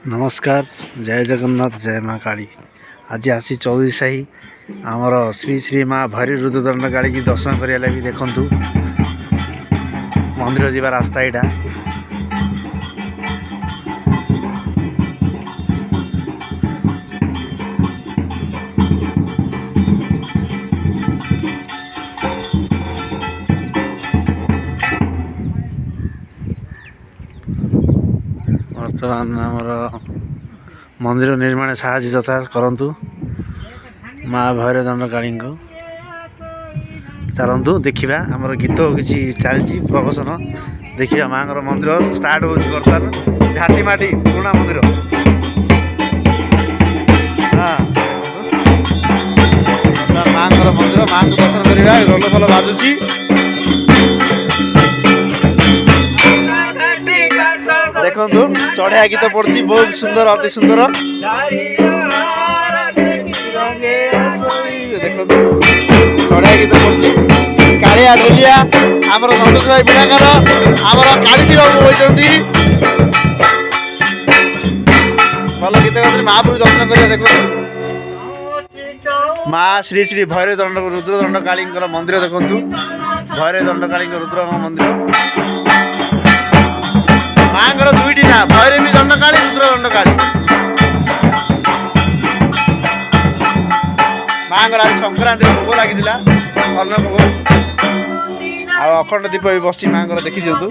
नमस्कार जय जगन्नाथ जय माँ काली। आज आसी चौधरी साही आमर श्री श्री माँ भारी रुद्रदंड काली की दर्शन करिया लगी देखु मंदिर जीवा रास्ता यहाँ बर्तमान आमर मंदिर निर्माण साहाय्य जथा करंतु माँ भैरवदंड काली को चलतु देखा आमर गीत किसी चली प्रवचन देखा माँ मंदिर स्टार्ट हो बर्तमान झाटीमाटी पुराणा मंदिर। हाँ माँ मंदिर माँ को दर्शन करवा रोल फल बाजुची देखु चढ़िया गीत पड़ी बहुत सुंदर अति सुंदर देखु चढ़िया गीत पड़ी कालिया ढोलिया आमर संतोष भाई बिड़ाकर आमर कालीसी बाबू होती भल गीत गाते महापुर दर्शन कर देखो माँ श्री श्री भैरवदंड रुद्रदंड काली मंदिर देखु भैरवदंड काली रुद्र मंदिर माँ दुईटी ना भैरवी दंडकाली रुद्रदंडकाली माँ आज संक्रांति भोग लगी अन्न भोग अखंड दीप भी बस माँ देखी दिंतु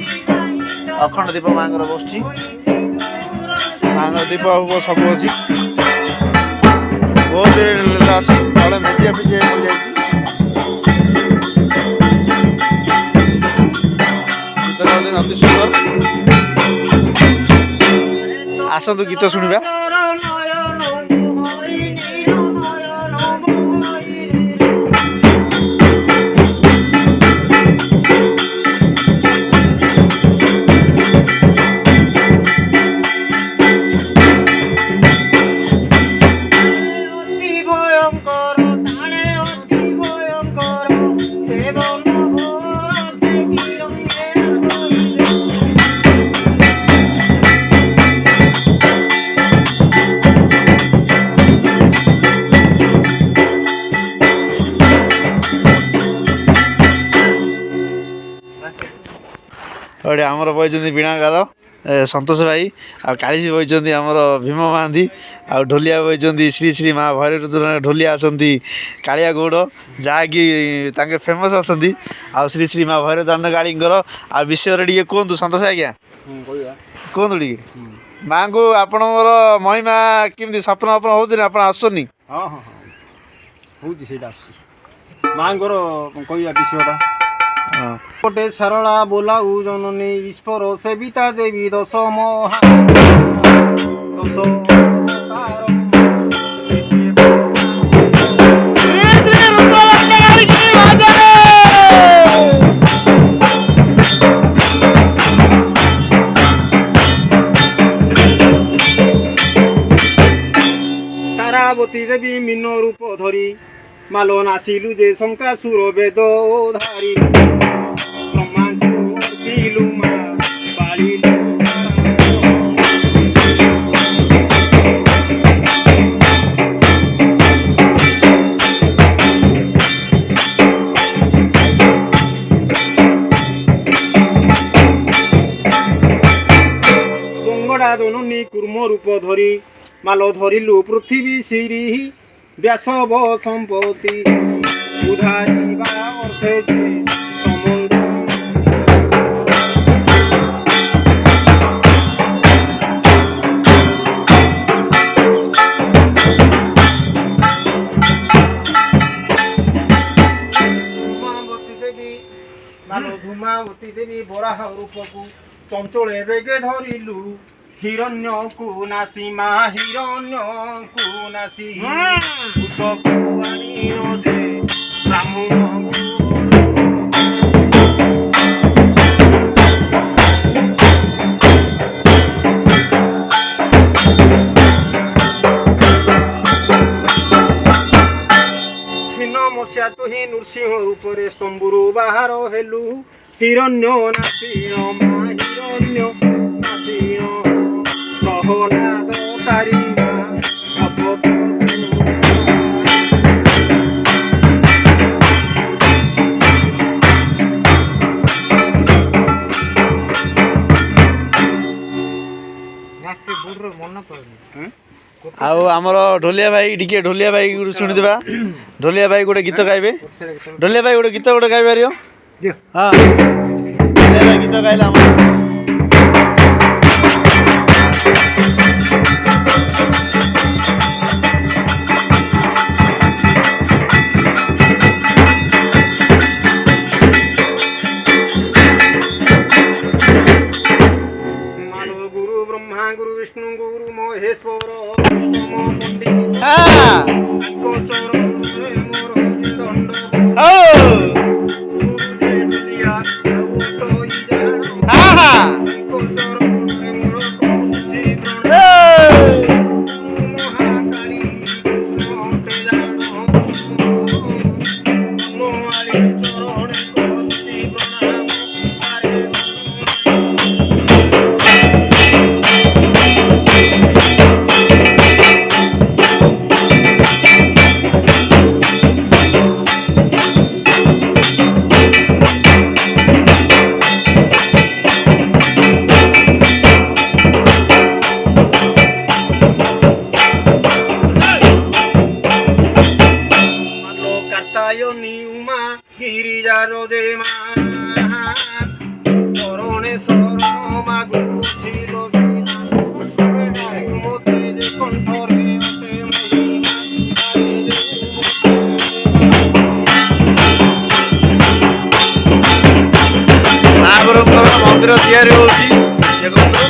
अखंड दीप माँ बस माँ दीप सब अच्छी बहुत अच्छी तले मेजिया फिजिया मिल जाए अति सुंदर आसतु गीत शुणा और आमर बही बीणागार संतोष भाई आ काली बही आमर भीम महांती आ ढोलिया बही श्री श्री माँ भैरवदंड ढोलिया आसती कालिया गौड़ जहाँकि फेमस आसती आ श्री श्री माँ भैरवदंड काली आ विषय टे कहतु संतोष आज्ञा कहतु टे माँ को आपण महिमा केमती सपन अपन हो आप आसनी हाँ हाँ हाँ हूँ माँ कहवा विषयटा गोटे सरला बोलाऊ जननी ईश्वर सेविता देवी दश महा तारावती देवी मीन रूप धरी मालो नासिलु जे शंकासुर वेद धारी गंगड़ा जननी कूर्म रूप धरी माल धरिलु पृथ्वी श्री व्यासव संपत्ति उधारी अर्थे धूमावती देवी बराह रूप को चंचले बेगे धरिलु हिरण्य को नासी माँ हिरण्य को नासी ब्राह्मण मसिया तो ही नृसिंह रूप स्तंभु बाहर हेलु हिरण्य नासीन माँ हिरण्य नासीन ପ୍ରହ୍ଲାଦ ତାରି ମା ଅବଧୂତ। ଆଉ ଆମର ଢୋଲିଆ ଭାଇ ଟିକେ ଢୋଲିଆ ଭାଇ ଗୋଟେ ଶୁଣିଥିବା। ଢୋଲିଆ ଭାଇ ଗୋଟେ ଗୀତ ଗାଇବେ। ଢୋଲିଆ ଭାଇ ଗୋଟେ ଗୀତ ଗୋଟେ ଗାଇପାରିବ? ହଁ, ଢୋଲିଆ ଭାଇ ଗୀତ ଗାଇଲେ ଆମର ଗୁରୁ ବ୍ରହ୍ମା ଗୁରୁ ବିଷ୍ଣୁ ଗୁରୁ ମହେଶ୍ୱର ଅଷ୍ଟମ ପଣ୍ଡିତ ତାଙ୍କ ଚରଣରେ ମୋର ଦଣ୍ଡ। ଗୁରୁ ଢୋଲିଆ ଆଉ ଟୋଇ ଜାଣ ତାଙ୍କ ଚରଣରେ ମୋର କରୁଛି ପ୍ରଣାମ। ଗୁରୁ ମହାକାଳୀ କୃଷ୍ଣ ଜାଣ ବନମାଳୀ ଚରଣେ କରୁଛି ପ୍ରଣାମ। নিউমা গিরিজার যে মা চরণে শরণ মাগুছিল মতে যে কণ্ঠরে অতে মহিমা ମହାପ୍ରଭୁଙ୍କର ମନ୍ଦିର ତିଆରି ହଉଛି। ଦେଖନ୍ତୁ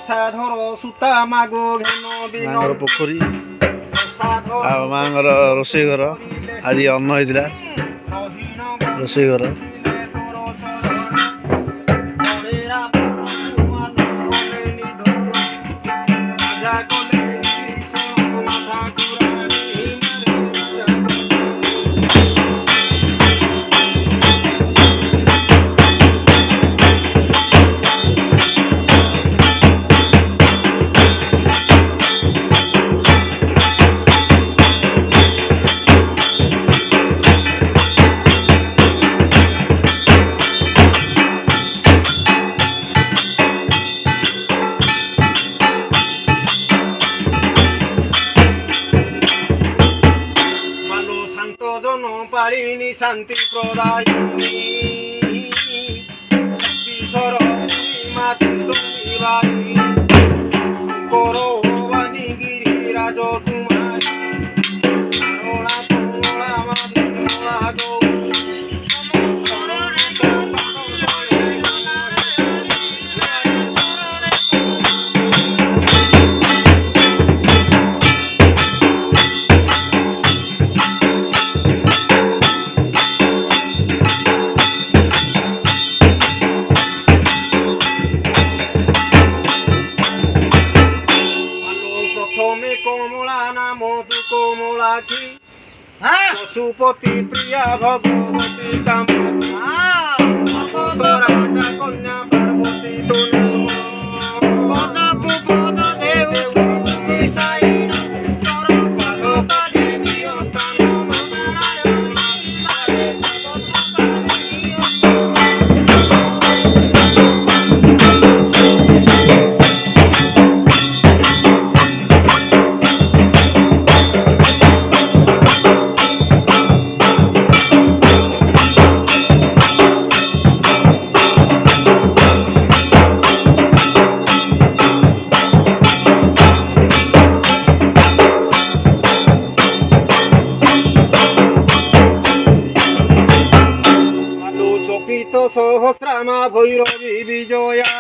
ସାଧର ସୂତା ମାଗ ଘେନ ବିନ ମାଙ୍କର ପୋଖରୀ ଆଉ ମାଙ୍କର ରୋଷେଇ ଘର। ଆଜି ଅନ୍ନ ହେଇଥିଲା ରୋଷେଇ ଘର। পারিনি শান্তি প্রদায়িনী ঈশ্বর মাতৃবাণী শঙ্কর বাণী গিরিরাজ কুমারী করুণা করুণা মাধুরা গৌরী কমলা নাম তু কমলাক্ষী পশুপতি প্রিয়া ভগবতী কামাক্ষী রাজা কন্যা পার্বতী তো সহস্রামা ভৈরবী বিজয়া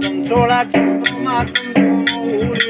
চঞ্চলা চন্দ্রমা চন্দ্র